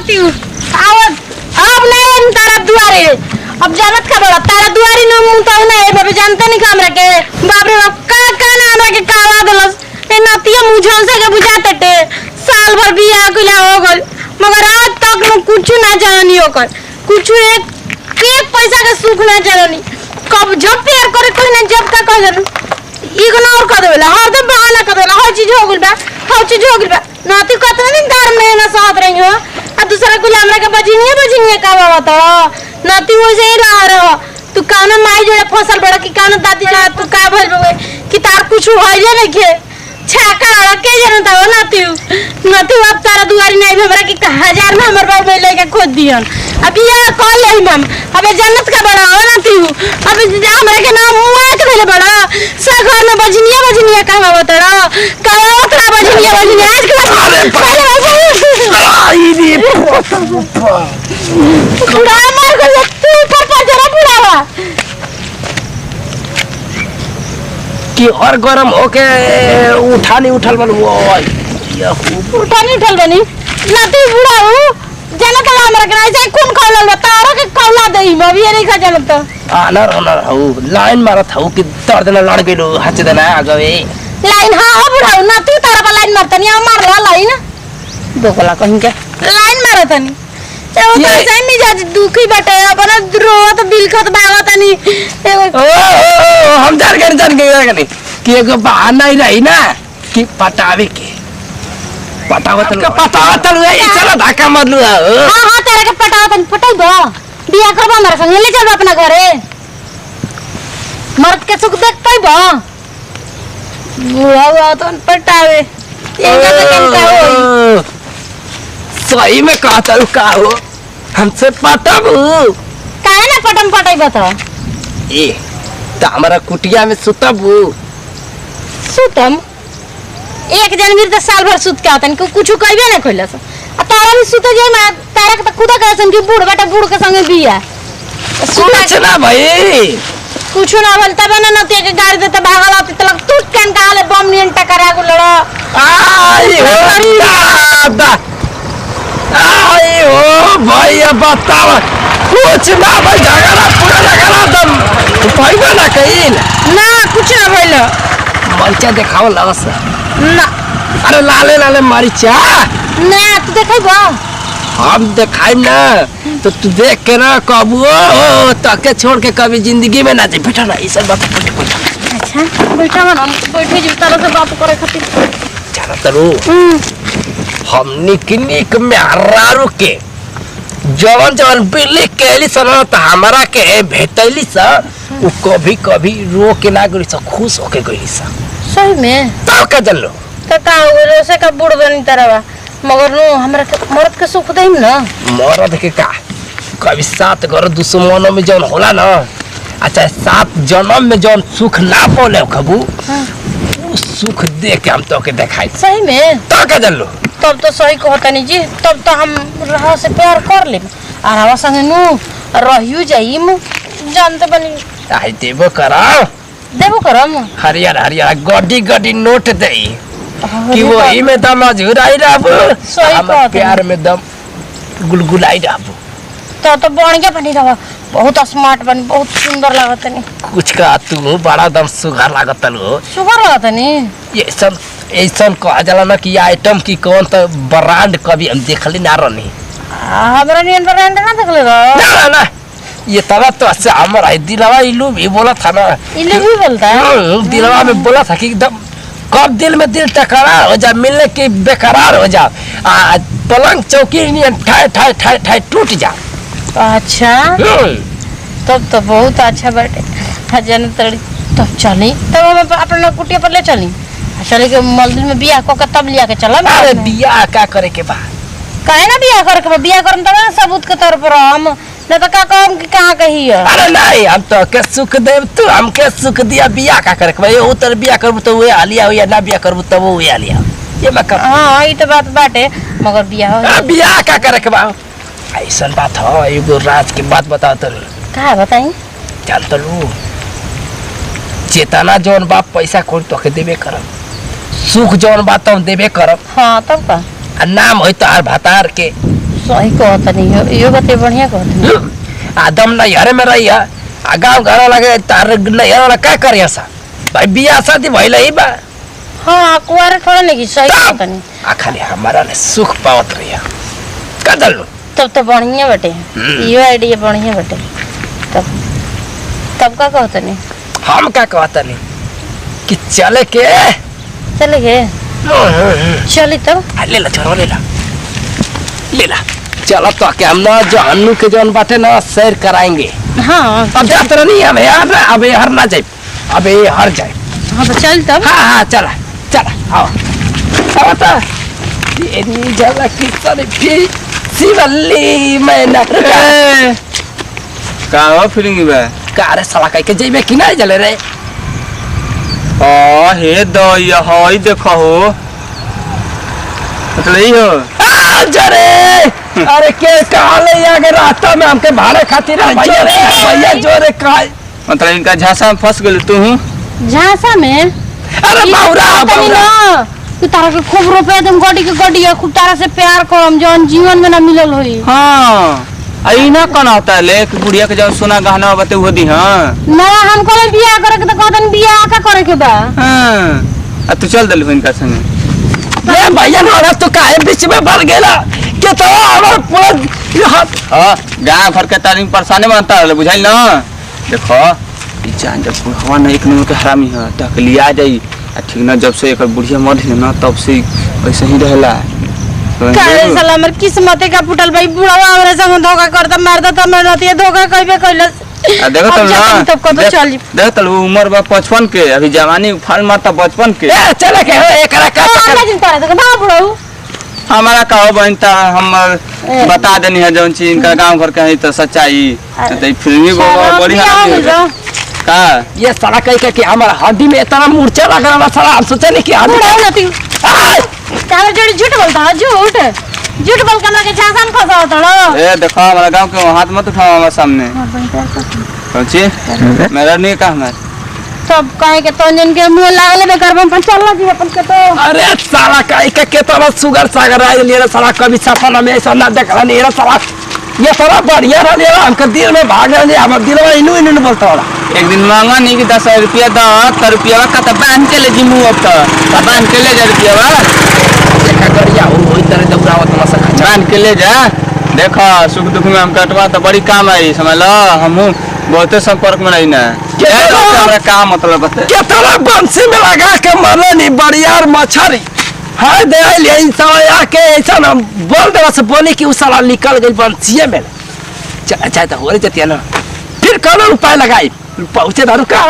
नाती आवत अब नहीं तारा दुआरे अब जानत का बड़ा तारा दुआरी न मुंता ना ए बाबे जानते नहीं हमरा के बाप रे बाप का ना हमरा के कावा दलस ए नातिया मुझन से के बुझाते टे साल भर बियाह कइला हो गल मगर आज तक न कुछ ना जाननी होकर कुछ एक पैसा का सुख ना जाननी कब जब प्यार करे कोई ना जब का कह जन इग्नोर कर देला हर दम बहाना कर देला हर चीज हो गइल बा हर चीज हो गइल बा नाती कतना दिन घर में ना साथ रही हो आ दूसरा को हमरा के बजिनिए का बाबा तो नाती हो से रह रहो तू काना माई जोड़े फसल बड़ा कि काना दादी जोड़े तू का भइल बे कि तार कुछ होइले नहीं के छाका के जनता हो नाती अब तारा दुआरी नहीं हमरा कि 1000 में हमर बाप में लेके खोद दियन अब ये कॉल ले हम अबे जन्नत का बड़ा हो नाती अब हमरा के नाम मुआ के भेले बड़ा सा घर में बजनिया का बतड़ा का ओतरा बजनिया आज के आई रे बुढ़ा मार गया तू ऊपर जरा बुढ़ावा कि और गरम होके उठा नहीं उठल बन वो उठा नहीं उठल बनी नाती बुढ़ा हो जाना का हमरा के ऐसे कौन खौलल तारा के खौला देई अभी नहीं खा जानत आनर हो लाइन मारत हो कि तोर देना लड़ गेलो हच देना आगवे लाइन हां बुढ़ा नाती तारा पर लाइन मारतनी मार ला लाइन दोगला कहीं के लाइन मारतनी तो ऐसे मिजाज दुखी बैठे अपन रोत बिलखत भागतनी हम जान के कि एगो बहाना ही रही ना कि पटावे के पटावतन चलो धक्का मत लू हां तेरे के पटावतन पटाइबो बियाह करबो हमरा संग ले चल अपना घरे मर्द के सुख देख पाइबो बुढ़ा तो पटावे एंगा तो केनका होई सही में कहता का हो हमसे पटाबू काहे ना पटाइबो तो ए त हमरा कुटिया में सुतबू सुतम एक जनवरी तो साल भर सुत के आतन को कुछ कहबे ना कइला से आ तारा भी सुते जाय ना तारा के खुदा कहसन कि बूढ़ बेटा बूढ़ के संगे बिया कुछ ना भाई कुछ ना बोलता बना न ते के गाड़ी देते भागल आते तलक टूट कान काले बम नियन टकरा को लड़ा आई हो दादा आई हो भैया बताओ कुछ ना भाई झगड़ा दम भाईबा ना कइल ना कुछ ना भइल मरिचा देखाओ लस ना अरे लाले मरिचा ना तू देखैबो हम देखाइम ना तो तू देख के ना कबू तके छोड़ के कभी जिंदगी में ना जाए बेटा ना इस बात अच्छा बेटा मन हम बैठे जी तारा से बात करे खातिर जाना तरू हम निक में हरारू के जवन बिल्ली केली सन त हमरा के भेटैली स उ कभी रो के ना गई स खुश होके गई स सही में तो का जल्लो तो का हो से का बूढ़ बनी तरवा मगर नो हमरा मर्द के सुख देम ना मरद के का कभी 7 घर दुश्मनों में जौन होला ना अच्छा 7 जन्म में जौन सुख ना बोले कबू उ सुख दे के हम तो के देखाई सही में तो का जल्लो तब तो सही कहता नहीं जी तब तो हम रहा से प्यार कर ले और हवा संगे नु रहियो जाइम जानते बनी आई देबो करम हरियर गड्डी नोट देई कि वो ही में दम अझुराई रहबो हम प्यार में दम गुलगुलाई रहबो तो बढ़िया बनी रहा बहुत स्मार्ट बनी बहुत सुंदर लागत नहीं कुछ का तू बड़ा दम सुघर लागत लो सुगर लागत नहीं ये सब ऐसा कहा जाला ना कि आइटम की कौन तो ब्रांड कभी हम देखली ना रहनी हमरा नियन ब्रांड ना देखले ना ये तब तो अच्छा हमारा दिलवा इलू भी बोला था ना इलू भी बोलता है दिलवा में बोला था कि एकदम कब दिल में दिल टकरार हो जा मिलने की बेकरार हो जा पलंग चौकी ठाई टूट जा अच्छा तब तो बहुत अच्छा बैठे हजन तड़ी तब चली तब हम अपना कुटिया पर ले चली चले के मंदिर में बियाह को के तब लिया के चला अरे बियाह का करे के बा काहे ना बियाह करे के बियाह करम तब ना सबूत के तौर पर हम न तो का कहम कि कहां कही है अरे नहीं हम तो के सुख देव तू हमके सुख दिया बियाह का करे के बा ये उतर बियाह करबू तो वे आलिया या ना बियाह करबू तब वो आलिया ये मैं कर हां ई तो बात बाटे मगर बियाह का करे के बा ऐसा बात हो एगो राज की बात बताओ तो का बताई चल तो लू चेतना जौन बाप पैसा कोई तो के देबे करब सुख जौन बात हम देबे करब हां तब का नाम होई तो आर भातार के सही कहत नहीं यो बते बढ़िया कहत नहीं आदम नैहरे में रही है आ गाँव घर लगे तार नैहर वाला क्या करिया सा भाई बियाह शादी भइल ही बा हाँ कुआरे थोड़ा नहीं सही कहत नहीं आ खाली हमारा ने सुख पावत रही कदल तब तो बढ़िया बटे यो आइडिया बढ़िया बटे तब का कहत नहीं हम क्या कहता नहीं कि चले के चले गए चली तब ले ला छोरा ले ला चलो तो क्या हम ना जानू के जौन बाटे ना शेयर कराएंगे हाँ अब जाते नहीं हम यार अब हर ना जाए अब हर जाए हाँ तो चल तब हाँ चला चला आओ अब तो ये जगह किसान भी शिवल्ली मैं ना का हो फीलिंग बा का रे साला कह के जेबे कि नहीं जले रे आ हे दया हई देखो हो मतलब यही हो जरे अरे के कहा ले आगे रास्ता में हमके भाड़े खातिर भैया जोरे कहा मतलब इनका झांसा में फंस गेल तू झांसा में अरे बाउरा तू तारा के खूब रुपया तुम गड्डी खूब तारा से प्यार करम जौन जीवन में ना मिलल होई हाँ आई ना कौन होता है ले बुढ़िया के जब सोना गहना बते हो दी हाँ ना हमको बियाह करे के तो कहतन बियाह का करे के बा हाँ तू चल दल इनका संग ये भैया ना तो काहे बीच में बढ़ गेला के तो हमर पूरा हां गांव घर के तारीम परेशानी बनता है बुझाइल ना देखो ई जान जब बुढ़वा नहीं एक नंबर के हरामी है तक लिया जाई ठीक ना जब से एक बुढ़िया मर है ना तब से वैसे ही रहला काहे साला हमर किस्मते का फुटल भाई बुढ़वा हमरे संग धोखा करता मारता त मैं नतिया धोखा कइबे कइलस देखो तब ना तब को तो चल देखो तब उम्र बा 55 के अभी जवानी उफान मारता 55 के चले के एकरा का ना जिन पड़े तो बा बुढ़ऊ हमारा कहो बनता हम बता देनी है जौन चीज इनका गांव घर के है तो सच्चाई तो फिल्मी बड़ी है का ये साला कह के हमारा हड्डी में इतना मूर्छा लग रहा साला हम सोचे नहीं कि बुढ़ऊ नती तारे जोड़ी झूठ बोलता है झूठ बोल के लगे झांसा में फंसा होता ए देखो हमारा गांव के हाथ मत उठाओ हमारे सामने सोची मेरा नहीं कहा मैं सब कहे के तो जन के मुंह लागले बेकार हम चलना जी अपन के तो अरे साला कह के तो सुगर सागर आए ले साला कभी सपना में ऐसा ना देखला नहीं रे साला ये साला बढ़िया रहा ले हमके दिल में भाग रहा हम दिल में इनु बोलता वाला एक दिन मांगा नहीं कि 10 रुपया दा तो रुपया का तो बांध के ले जी मुंह अब तो बांध के ले जा रुपया देखा करिया वही तरह दौड़ावत मसा बांध के ले जा देखो सुख दुख में हम कटवा तो बड़ी काम आई समझ लो हम बहुते संपर्क में नहीं ना हमारा काम मतलब बता केतना बंसी में लगा के मरले नहीं बढ़िया मछरी हाय दे ले इंसान के ऐसा ना बोल दे बस बोली कि उस साला निकल गई बंसीए में चाहे तो हो रही जतिया ना फिर कौन उपाय लगाई पहुंचे दारू का